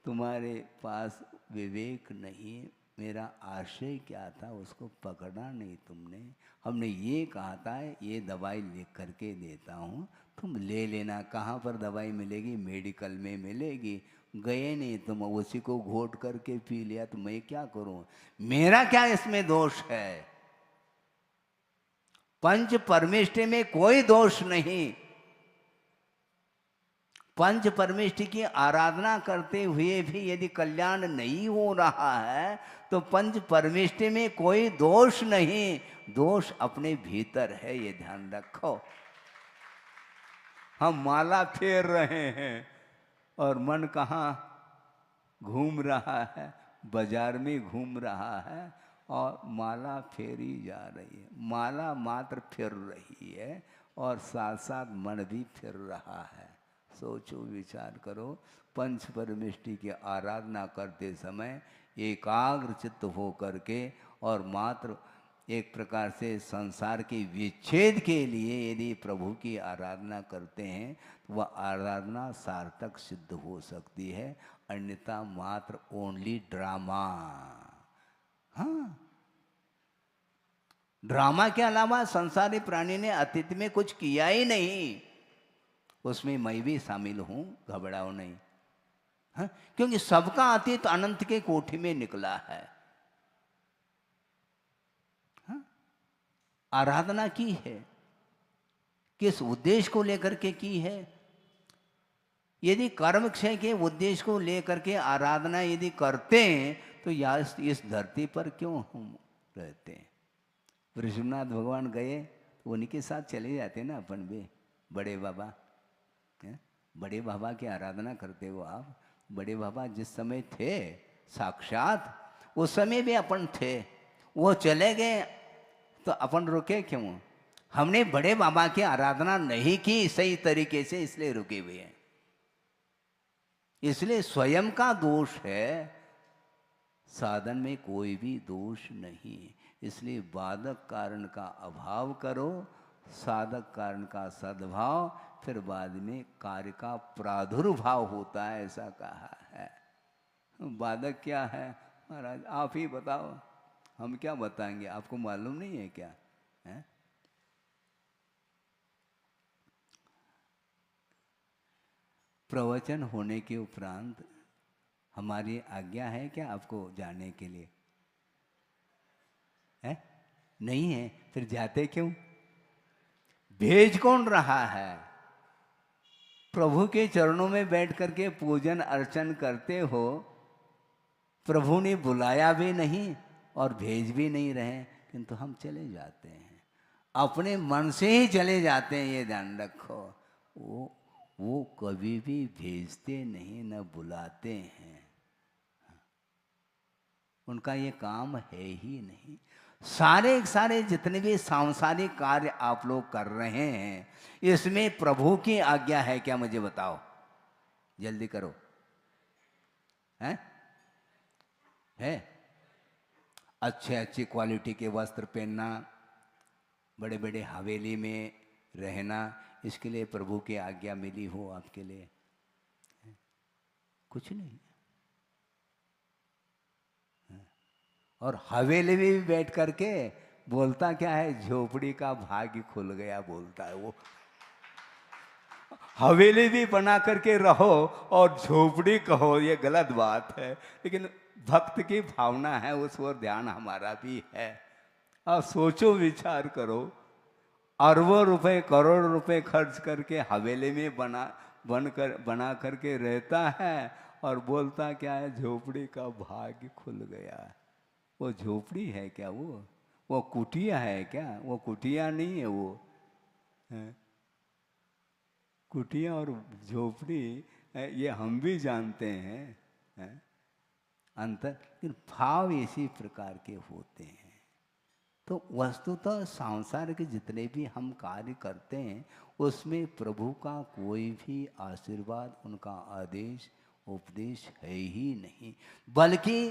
तुम्हारे पास विवेक नहीं, मेरा आशय क्या था उसको पकड़ा नहीं तुमने। हमने ये कहा था ये दवाई लिख करके देता हूँ, तुम ले लेना, कहाँ पर दवाई मिलेगी, मेडिकल में मिलेगी, गए नहीं तुम, उसी को घोट करके पी लिया, तो मैं क्या करूँ, मेरा क्या इसमें दोष है? पंच परमेष्टि में कोई दोष नहीं, पंच परमेष्टि की आराधना करते हुए भी यदि कल्याण नहीं हो रहा है तो पंच परमेष्टि में कोई दोष नहीं, दोष अपने भीतर है, ये ध्यान रखो। हम माला फेर रहे हैं और मन कहाँ घूम रहा है, बाजार में घूम रहा है और माला फेरी जा रही है, माला मात्र फिर रही है और साथ साथ मन भी फिर रहा है। सोचो विचार करो, पंच परमेष्टि की आराधना करते समय एकाग्र चित्त हो करके और मात्र एक प्रकार से संसार के विच्छेद के लिए यदि प्रभु की आराधना करते हैं तो वह आराधना सार्थक सिद्ध हो सकती है, अन्यथा मात्र ओनली ड्रामा। हाँ, ड्रामा के अलावा संसारी प्राणी ने अतीत में कुछ किया ही नहीं, उसमें मैं भी शामिल हूं, घबराओ नहीं। हाँ? क्योंकि सबका अतीत अनंत के कोठी में निकला है। हाँ? आराधना की है, किस उद्देश्य को लेकर के की है? यदि कर्म क्षय के उद्देश्य को लेकर के आराधना यदि करते हैं तो यार इस धरती पर क्यों हम रहते हैं? ऋषभनाथ भगवान गए तो उन्हीं के साथ चले जाते ना अपन भी, बड़े बाबा, बड़े बाबा की आराधना करते हो आप, बड़े बाबा जिस समय थे साक्षात उस समय भी अपन थे, वो चले गए तो अपन रुके क्यों? हमने बड़े बाबा की आराधना नहीं की सही तरीके से, इसलिए रुके हुए हैं। इसलिए स्वयं का दोष है, साधन में कोई भी दोष नहीं। इसलिए बाधक कारण का अभाव करो, साधक कारण का सद्भाव, फिर बाद में कार्य का प्रादुर्भाव होता है, ऐसा कहा है। बाधक क्या है महाराज, आप ही बताओ, हम क्या बताएंगे, आपको मालूम नहीं है क्या है? प्रवचन होने के उपरांत हमारी आज्ञा है क्या आपको जाने के लिए? है नहीं है, फिर जाते क्यों? भेज कौन रहा है? प्रभु के चरणों में बैठ करके पूजन अर्चन करते हो, प्रभु ने बुलाया भी नहीं और भेज भी नहीं रहे, किंतु हम चले जाते हैं, अपने मन से ही चले जाते हैं, ये ध्यान रखो। वो कभी भी भेजते नहीं, न बुलाते हैं, उनका ये काम है ही नहीं। सारे सारे जितने भी सांसारिक कार्य आप लोग कर रहे हैं, इसमें प्रभु की आज्ञा है क्या? मुझे बताओ, जल्दी करो। हैं? है? अच्छे अच्छी क्वालिटी के वस्त्र पहनना, बड़े बड़े हवेली में रहना, इसके लिए प्रभु की आज्ञा मिली हो आपके लिए? कुछ नहीं। और हवेली में भी बैठ करके बोलता क्या है? झोपड़ी का भाग्य खुल गया बोलता है वो। हवेली भी बना करके रहो और झोपड़ी कहो, ये गलत बात है। लेकिन भक्त की भावना है, उस ओर ध्यान हमारा भी है। अब सोचो, विचार करो, अरबों रुपए करोड़ रुपए खर्च करके हवेली में बना करके रहता है और बोलता क्या है? झोपड़ी का भाग्य खुल गया। वो झोपड़ी है क्या? वो कुटिया है क्या? वो कुटिया नहीं है वो। है? कुटिया और झोपड़ी ये हम भी जानते हैं, है? अंतर, लेकिन भाव इसी प्रकार के होते हैं। तो वस्तुतः संसार के जितने भी हम कार्य करते हैं, उसमें प्रभु का कोई भी आशीर्वाद, उनका आदेश उपदेश है ही नहीं, बल्कि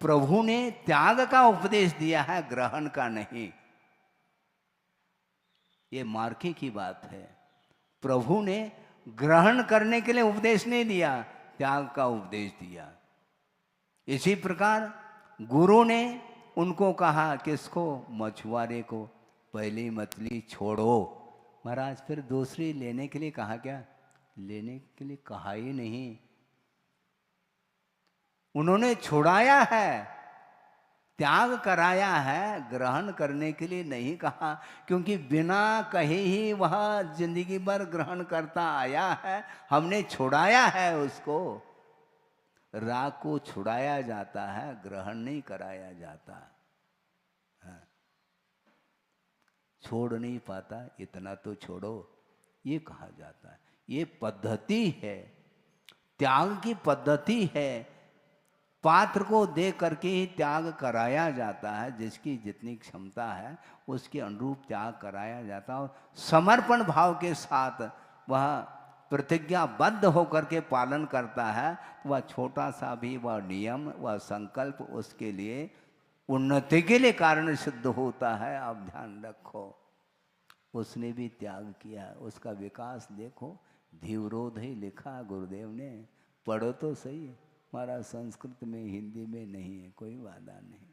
प्रभु ने त्याग का उपदेश दिया है, ग्रहण का नहीं। ये मार्के की बात है। प्रभु ने ग्रहण करने के लिए उपदेश नहीं दिया, त्याग का उपदेश दिया। इसी प्रकार गुरु ने उनको कहा, किसको? मछुआरे को, पहली मछली छोड़ो। महाराज फिर दूसरी लेने के लिए कहा क्या? लेने के लिए कहा ही नहीं, उन्होंने छुड़ाया है, त्याग कराया है, ग्रहण करने के लिए नहीं कहा। क्योंकि बिना कहे ही वह जिंदगी भर ग्रहण करता आया है, हमने छुड़ाया है उसको। राग को छुड़ाया जाता है, ग्रहण नहीं कराया जाता। हाँ। छोड़ नहीं पाता, इतना तो छोड़ो, ये कहा जाता है। ये पद्धति है, त्याग की पद्धति है। पात्र को दे करके ही त्याग कराया जाता है, जिसकी जितनी क्षमता है उसके अनुरूप त्याग कराया जाता है। और समर्पण भाव के साथ वह प्रतिज्ञाबद्ध होकर के पालन करता है। वह छोटा सा भी वह नियम, वह संकल्प उसके लिए उन्नति के लिए कारण सिद्ध होता है। आप ध्यान रखो, उसने भी त्याग किया, उसका विकास देखो। धीवरोध ही लिखा गुरुदेव ने, पढ़ो तो सही। हमारा संस्कृत में, हिंदी में नहीं है, कोई वादा नहीं,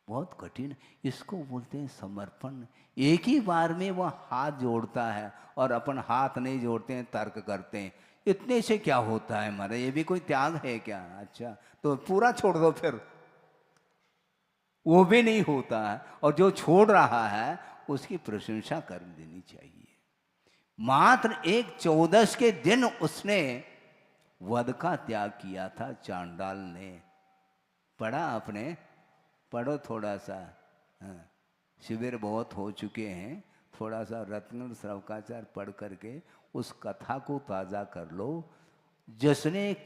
बहुत कठिन। इसको बोलते हैं समर्पण। एक ही बार में वह हाथ जोड़ता है और अपन हाथ नहीं जोड़ते हैं, तर्क करते हैं, इतने से क्या होता है हमारा? ये भी कोई त्याग है क्या? अच्छा, तो पूरा छोड़ दो फिर, वो भी नहीं होता है। और जो छोड़ रहा है उसकी प्रशंसा कर देनी चाहिए। मात्र एक 14 के दिन उसने वध का त्याग किया था, चांडाल ने। पढ़ा आपने? पढ़ो थोड़ा सा। हाँ, शिविर बहुत हो चुके हैं, थोड़ा सा रत्न श्रवकाचार पढ़ करके उस कथा को ताज़ा कर लो। जिसने एक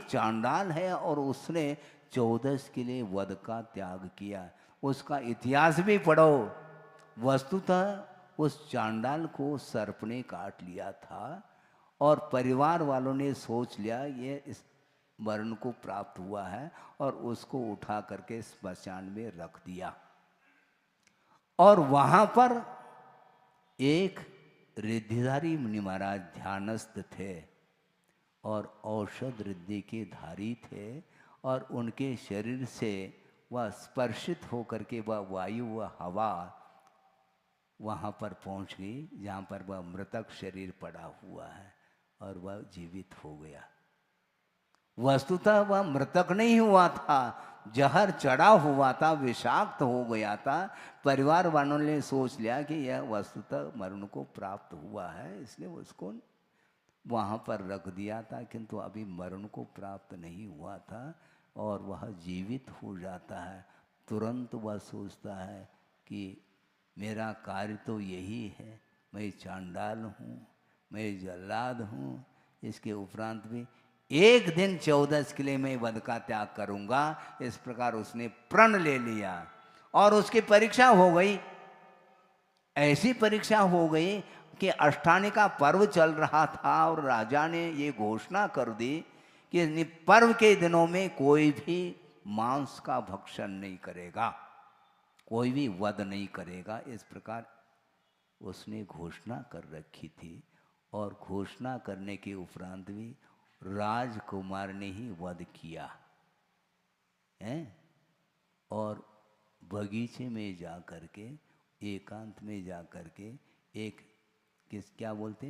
चांडाल है और उसने 14 के लिए वध का त्याग किया, उसका इतिहास भी पढ़ो। वस्तुतः उस चांडाल को सर्प ने काट लिया था और परिवार वालों ने सोच लिया ये इस मरण को प्राप्त हुआ है, और उसको उठा करके स्मशान में रख दिया। और वहां पर एक रिद्धिधारी मुनि महाराज ध्यानस्थ थे और औषध रिद्धि के धारी थे, और उनके शरीर से वह स्पर्शित होकर के वह वायु, वह हवा वहाँ पर पहुँच गई जहाँ पर वह मृतक शरीर पड़ा हुआ है, और वह जीवित हो गया। वस्तुतः वह मृतक नहीं हुआ था, जहर चढ़ा हुआ था, विषाक्त हो गया था। परिवार वालों ने सोच लिया कि यह वस्तुतः मरण को प्राप्त हुआ है, इसलिए उसको वहाँ पर रख दिया था। किंतु अभी मरण को प्राप्त नहीं हुआ था और वह जीवित हो जाता है। तुरंत वह सोचता है कि मेरा कार्य तो यही है, मैं चांडाल हूँ, मैं जल्लाद हूँ, इसके उपरांत भी एक दिन 14 के लिए मैं वध का त्याग करूंगा। इस प्रकार उसने प्रण ले लिया और उसकी परीक्षा हो गई। ऐसी परीक्षा हो गई कि अष्टानी का पर्व चल रहा था और राजा ने ये घोषणा कर दी कि पर्व के दिनों में कोई भी मांस का भक्षण नहीं करेगा, कोई भी वध नहीं करेगा। इस प्रकार उसने घोषणा कर रखी थी और घोषणा करने के उपरांत भी राजकुमार ने ही वध किया है। और बगीचे में जा कर के, एकांत में जा कर के एक क्या बोलते,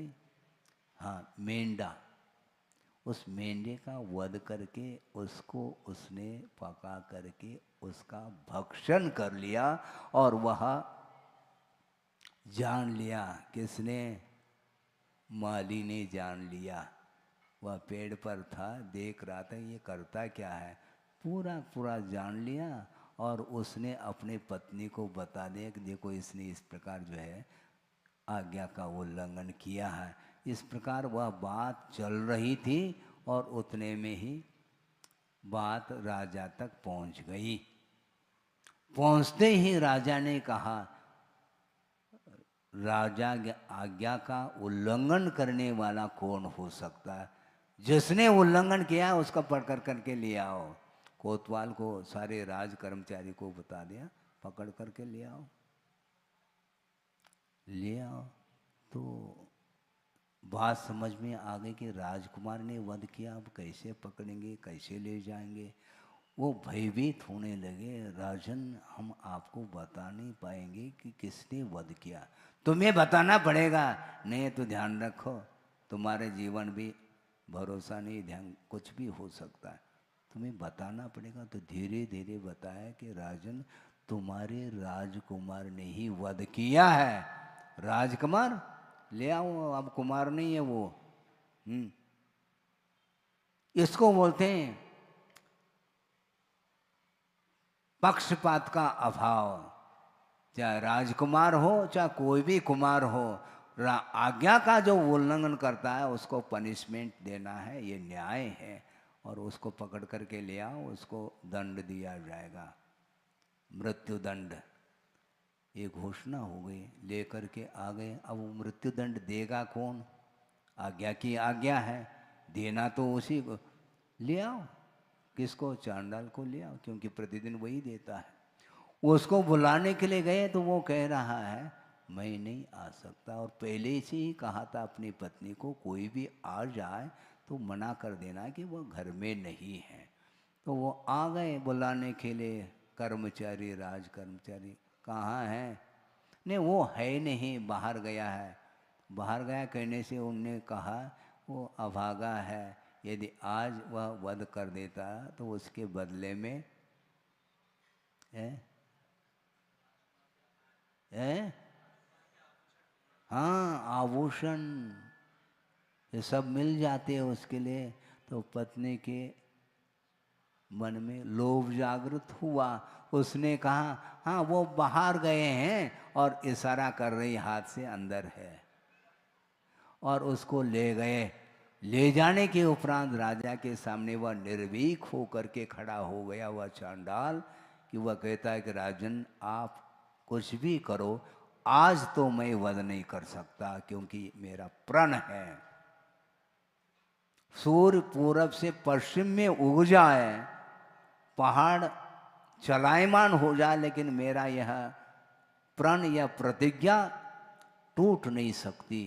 हाँ, मेंढा, उस मेंढे का वध करके उसको उसने पका करके उसका भक्षण कर लिया। और वह जान लिया, किसने? माली ने जान लिया। वह पेड़ पर था, देख रहा था ये करता क्या है, पूरा पूरा जान लिया। और उसने अपने पत्नी को बता दिया कि देखो इसने इस प्रकार जो है आज्ञा का उल्लंघन किया है। इस प्रकार वह बात चल रही थी और उतने में ही बात राजा तक पहुंच गई। पहुंचते ही राजा ने कहा, राजा आज्ञा का उल्लंघन करने वाला कौन हो सकता है? जिसने उल्लंघन किया उसका पकड़ करके ले आओ। कोतवाल को, सारे राज कर्मचारी को बता दिया, पकड़ करके ले आओ, ले आओ। तो बात समझ में आ गई कि राजकुमार ने वध किया, अब कैसे पकड़ेंगे, कैसे ले जाएंगे। वो भयभीत होने लगे, राजन हम आपको बता नहीं पाएंगे कि किसने वध किया, तुम्हें बताना पड़ेगा, नहीं तो ध्यान रखो तुम्हारे जीवन भी भरोसा नहीं, ध्यान कुछ भी हो सकता है, तुम्हें बताना पड़ेगा। तो धीरे धीरे बताया कि राजन तुम्हारे राजकुमार ने ही वध किया है। राजकुमार ले आओ, अब कुमार नहीं है वो। इसको बोलते हैं पक्षपात का अभाव। चाहे राजकुमार हो चाहे कोई भी कुमार हो, आज्ञा का जो उल्लंघन करता है उसको पनिशमेंट देना है, ये न्याय है। और उसको पकड़ करके ले आओ, उसको दंड दिया जाएगा, मृत्यु दंड। ये घोषणा हो गई, लेकर के आ गए। अब वो मृत्यु दंड देगा कौन? आज्ञा की आज्ञा है, देना तो उसी को। ले आओ, किसको? चांडाल को ले आओ, क्योंकि प्रतिदिन वही देता है। उसको बुलाने के लिए गए तो वो कह रहा है मैं नहीं आ सकता, और पहले से ही कहा था अपनी पत्नी को कोई भी आ जाए तो मना कर देना कि वो घर में नहीं है। तो वो आ गए बुलाने के लिए, कर्मचारी, राज कर्मचारी। कहाँ है? नहीं वो है नहीं, बाहर गया है। बाहर गया कहने से उनने कहा वो अभागा है, यदि आज वह वध कर देता तो उसके बदले में हाँ, आभूषण ये सब मिल जाते हैं उसके लिए। तो पत्नी के मन में लोभ जागृत हुआ। उसने कहा हाँ वो बाहर गए हैं, और इशारा कर रही हाथ से अंदर है, और उसको ले गए। ले जाने के उपरांत राजा के सामने वह निर्भीक होकर के खड़ा हो गया, वह चांडाल, कि वह कहता है कि राजन आप कुछ भी करो, आज तो मैं वध नहीं कर सकता, क्योंकि मेरा प्रण है। सूर्य पूरब से पश्चिम में उग जाए, पहाड़ चलायमान हो जाए, लेकिन मेरा यह प्रण या प्रतिज्ञा टूट नहीं सकती।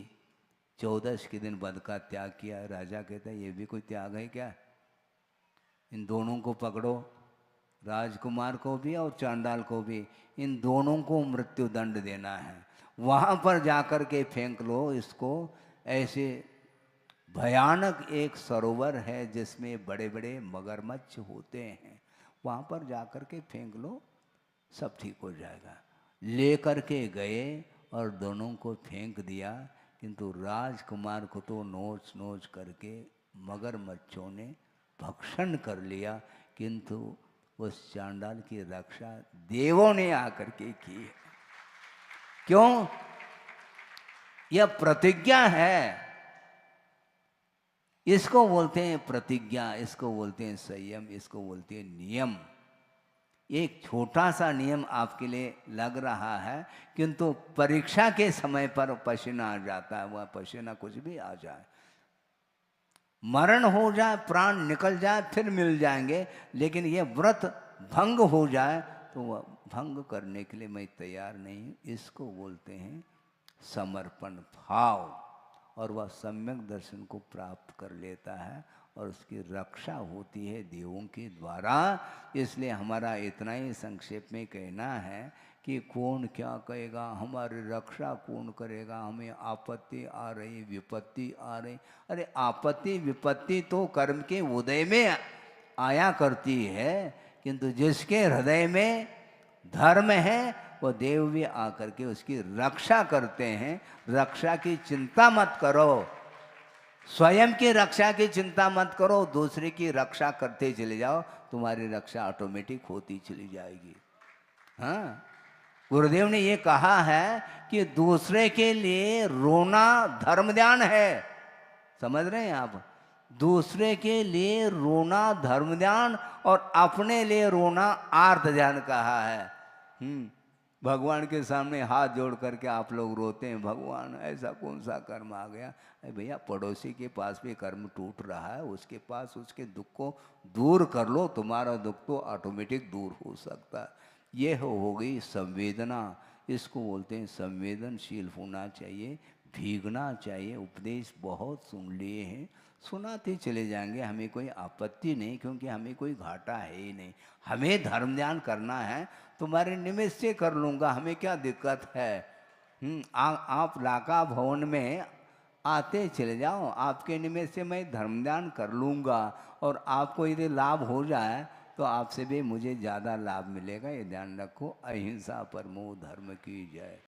14 के दिन वध का त्याग किया। राजा कहता है ये भी कोई त्याग है क्या? इन दोनों को पकड़ो, राजकुमार को भी और चांडाल को भी, इन दोनों को मृत्यु दंड देना है। वहां पर जाकर के फेंक लो इसको। ऐसे भयानक एक सरोवर है जिसमें बड़े बड़े मगरमच्छ होते हैं, वहां पर जाकर के फेंक लो, सब ठीक हो जाएगा। लेकर के गए और दोनों को फेंक दिया, किंतु राजकुमार को तो नोच नोच करके मगरमच्छों ने भक्षण कर लिया। किंतु उस चांडाल की रक्षा देवों ने आकर के की है। क्यों? यह प्रतिज्ञा है। इसको बोलते हैं प्रतिज्ञा, इसको बोलते हैं संयम, इसको बोलते हैं नियम। एक छोटा सा नियम आपके लिए लग रहा है, किंतु परीक्षा के समय पर पसीना आ जाता है। वह पसीना कुछ भी आ जाए, मरण हो जाए, प्राण निकल जाए, फिर मिल जाएंगे, लेकिन ये व्रत भंग हो जाए तो वह भंग करने के लिए मैं तैयार नहीं हूँ। इसको बोलते हैं समर्पण भाव। और वह सम्यक दर्शन को प्राप्त कर लेता है और उसकी रक्षा होती है देवों के द्वारा। इसलिए हमारा इतना ही संक्षेप में कहना है कि कौन क्या कहेगा, हमारी रक्षा कौन करेगा, हमें आपत्ति आ रही, विपत्ति आ रही। अरे आपत्ति विपत्ति तो कर्म के उदय में आया करती है, किंतु जिसके हृदय में धर्म है वो देव भी आकर के उसकी रक्षा करते हैं। रक्षा की चिंता मत करो, स्वयं की रक्षा की चिंता मत करो, दूसरे की रक्षा करते चले जाओ, तुम्हारी रक्षा ऑटोमेटिक होती चली जाएगी। हाँ, गुरुदेव ने ये कहा है कि दूसरे के लिए रोना धर्म ध्यान है। समझ रहे हैं आप? दूसरे के लिए रोना धर्म ध्यान और अपने लिए रोना आर्त ध्यान कहा है। भगवान के सामने हाथ जोड़ करके आप लोग रोते हैं, भगवान ऐसा कौन सा कर्म आ गया। अरे भैया, पड़ोसी के पास भी कर्म टूट रहा है, उसके पास उसके दुख को दूर कर लो, तुम्हारा दुख तो ऑटोमेटिक दूर हो सकता है। ये हो गई संवेदना। इसको बोलते हैं संवेदनशील होना चाहिए, भीगना चाहिए। उपदेश बहुत सुन लिए हैं, सुनाते चले जाएंगे, हमें कोई आपत्ति नहीं, क्योंकि हमें कोई घाटा है ही नहीं। हमें धर्म ध्यान करना है, तुम्हारे निमित्त से कर लूँगा, हमें क्या दिक्कत है। आप लाका भवन में आते चले जाओ, आपके निमित्त से मैं धर्म ध्यान कर लूँगा, और आपको यदि लाभ हो जाए तो आपसे भी मुझे ज़्यादा लाभ मिलेगा। ये ध्यान रखो। अहिंसा परमो धर्म की जय।